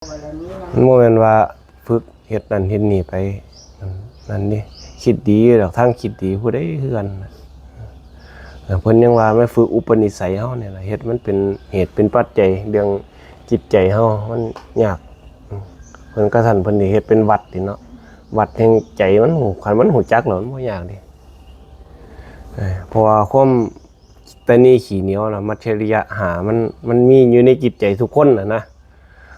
โมเมนต์ว่าฝึกเฮ็ดนั่นเฮ็ดนี่ไปนั่นนี่คิดดีดอกทางคิดดีผู้ใดคือกันเพิ่นยังว่าไม่ฝึกอุปนิสัยเฮาเนี่ยล่ะเฮ็ดมันเป็นเหตุเป็นปัจจัยเรื่องจิตใจเฮามันยากเพิ่นก็สั่นเพิ่นนี่เฮ็ดเป็นวัดติเนาะวัดแห่งใจมันหูคันมันหูจักแล้วมันบ่ยากดิเพราะว่าความตะนี่ขี้เหนียวน่ะมัจฉริยะหามันมีอยู่ในจิตใจทุกคนน่ะนะ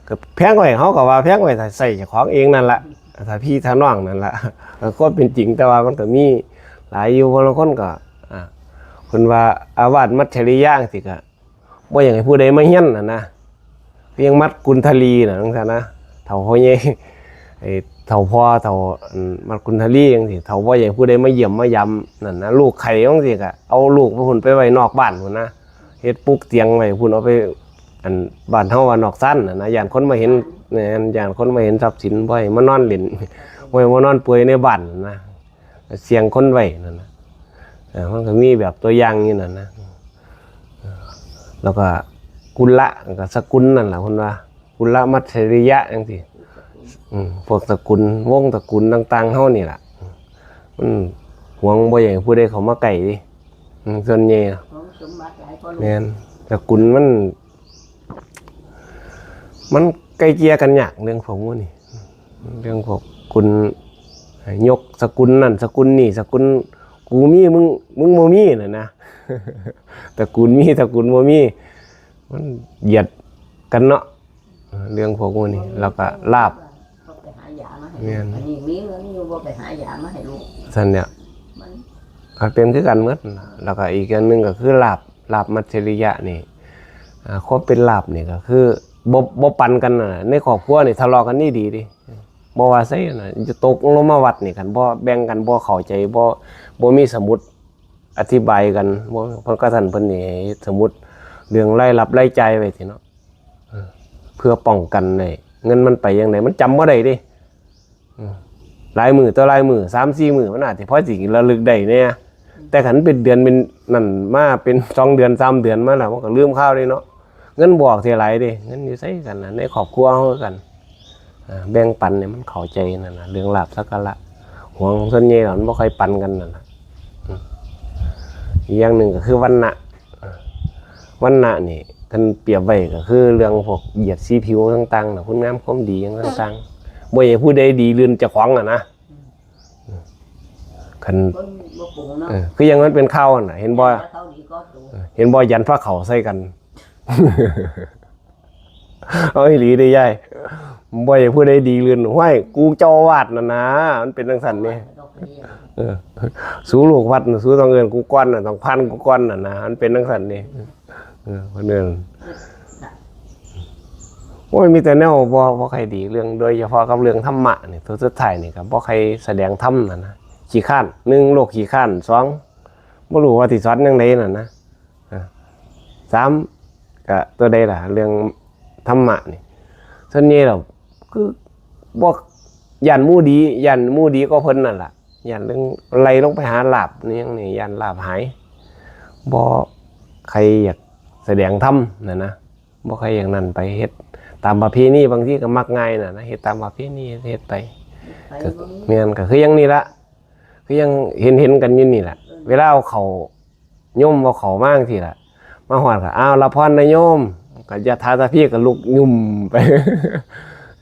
ก็แพงไว้เขาก็ว่าแพงไว้ใส่เจ้าของเองนั่นแหละถ้าพี่ถ้าน้องนั่นแหละก็เป็นจริงแต่ว่ามันก็มีหลายอยู่บางคนก็คนว่าอาวาสมัจฉริยะสิก็บ่อยากให้ผู้ใดมาเฮี้ยนนะเพียงมัดกุณฑลีนะนั่นนะเถ่าพ่อใหญ่เถ่าพ่อเถ่ามัดกุณฑลีอย่างสิเถ่าบ่อยากให้ผู้ใดมาเยี่ยมมายำนั่นนะลูกไข่อย่างสิก็เอาลูกไปหุ่นไปไว้นอกบ้านพุ่นนะเฮ็ดปุกเตียงไว้พุ่นเอาไปอันบ้านเฮาว่านอกสั้นนะย่านคนมาเห็นเนี่ยย่านคนมาเห็นทรัพย์สินบ่อยมานอนเล่นบ่อยมานอนป่วยในบ้านนะเสียงคนไว้นั่นนะมันก็มีแบบตัวอย่างนี่นั่นนะแล้วก็กุละก็สกุลนั่นแหละคนว่ากุละมัจฉริยะจังซี่พวกสกุลวงสกุลต่างๆเฮานี่ล่ะมันหวงบ่อยากให้ผู้ใดเข้ามาใกล้ดิส่วนใหญ่แม่นสกุลมันใกล้เคียงกันยากเรื่องพวกนี้เรื่องพวกคุณยกสกุลนั่นสกุลนี่สกุลกูมีมึงโมมีน่ะนะตระกูลมีตระกูลโมมีมันเหยียดกันเนาะเรื่องพวกนี้แล้วก็ลาบเนี่ยอันนี้มีเงินอยู่บ่ไปหายามาให้ลูกซั่นเนี่ยมันเป็นคือกันหมดแล้วก็อีกอันนึงก็คือลาบมัจฉริยะนี่ครบเป็นลาบนี่ก็คือบ่ปันกันน่ะในครอบครัวนี่ทะเลาะกันนี่ดีดิบ่ว่าไสน่ะจะตกลงมาวัดนี่กันบ่แบ่งกันบ่เข้าใจบ่มีสมุดอธิบายกันบ่เพิ่นก็ท่านเพิ่นนี่สมุดเรื่องรายรับรายจ่ายไว้สิเนาะเพื่อป้องกันได้เงินมันไปจังไดมันจำบ่ได้ดิหลายมื้อต่อหลายมื้อ 3-4 มื้อมันอาจสิพอสิระลึกได้แน่แต่คันเป็นเดือนเป็นนั่นมาเป็น2เดือน3เดือนมาแล้วมันก็ลืมข่าวได้เนาะเงินบอกเท่าไหร่ดิเงินอยู่ไสกันน่ะในครอบครัวเฮากันแบ่งปันเนี่ยมันเข้าใจนั่นน่ะเรื่องลาภสักการะหวงส่วนใหญ่มันบ่ค่อยปันกันนั่นน่ะอีกอย่างหนึ่งก็คือวันนะนี่กันเปรียบไว้ก็คือเรื่องพวกเหยียดสีผิวต่างๆน่ะคุณงามความดีอย่างต่างๆบ่อยากผู้ใดดีลื่นเจ้าของน่ะนะคันคืออย่างนั้นเป็นข้าวน่ะเห็นบ่ยันฟ้าเขาใส่กันเอาอีหลีได้ยายบ่อยากผู้ใดดีลื่นห้วยกูเจ้าวาดน่ะนะมันเป็นจังซั่นนี่สู้ลูกวัดสู้ต้องเอิ้นกูก้อนน่ะต้องพันกูก้อนน่ะนะมันเป็นจังซั่นนี่เพิ่นเอิ้นโอ้ยมีแต่แนวบ่ใครดีเรื่องโดยเฉพาะกับเรื่องธรรมะนี่ตัวสุดท้ายนี่ก็บ่ใครแสดงธรรมนั่นนะขี้ข้าน1โลกขี้ข้าน2บ่รู้ว่าสิสอนจังไดนั่นนะ3ก็ตัวใดล่ะเรื่องธรรมะนี่ส่วนใหญ่แล้วคือบ่ย่านหมู่ดีก็เพิ่นนั่นล่ะย่านเรื่องไล่ลงไปหาลาภนี่ยังนี่ย่านลาภหายบ่ใครอยากแสดงธรรมนั่นนะบ่ใครอย่างนั้นไปเฮ็ดตามประเพณีบางทีก็มักง่ายน่ะนะเฮ็ดตามประเพณีเฮ็ดไปก็แม่นก็คืออย่างนี้ล่ะคือยังเห็นกันอยู่นี่ล่ะเวลาเอาเข้าโยมเอาเข้ามาจังซี่ล่ะมาฮอดก็อ้าวรับพรนะโยมก็ยะถาสัพพิก็ลุกยุ่มไป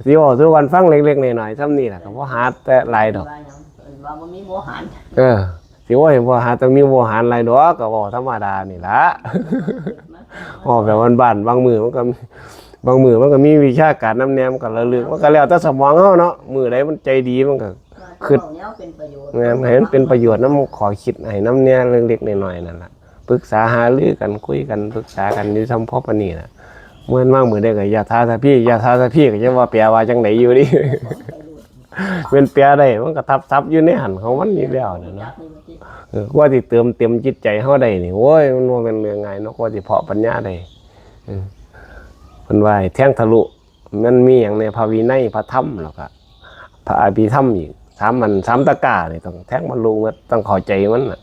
สิเว้าสู่กันฟังเล็กๆน้อยๆซ้ำนี่ล่ะก็บ่หาแต่หลายดอกว่าบ่มีโมหารสิว่าบ่หาต้องมีโมหารหลายดอกก็เว้าธรรมดานี่ล่ะแบบบ้านๆบางมื้อมันก็มีวิชาการนำแนมกันระลึกมันก็แล้วแต่สมองเฮาเนาะมื้อใดมันใจดีมันก็คิดแม่นให้มันเป็นประโยชน์นำขอคิดให้นำแนวเล็กๆน้อยๆนั่นล่ะปรึกษาหารือกันคุยกันปรึกษากันอยู่ซ้ำพอปานนี้น่ะมื้อว่างมื้อใดก็ยะถาสัพพิก็จะว่าแปลว่าจังไดอยู่ดิเป็นแปลได้มันก็ทับอยู่ในหันของมันอยู่แล้วนะเนาะว่าสิเติมเต็มจิตใจเฮาได้นี่โอ้ยมันบ่แม่นเรื่องง่ายเนาะกว่าสิเพาะปัญญาได้เพิ่นว่าแท่งทะลุมันมีหยังในพระวินัยพระธรรมแล้วก็พระอภิธรรมอีก3ตะกร้านี่ต้องแท่งบรรลุต้องเข้าใจมันน่ะ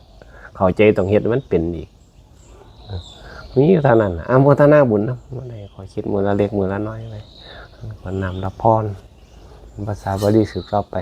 เข้าใจต้องเฮ็ดมันเป็นอีกมีเท่านั้นอนุโมทนาบุญนำบ่ได้ขอคิดมื้อละเล็กมื้อละน้อยไป ก็นำรับพรภาษาบาลีสืบต่อไป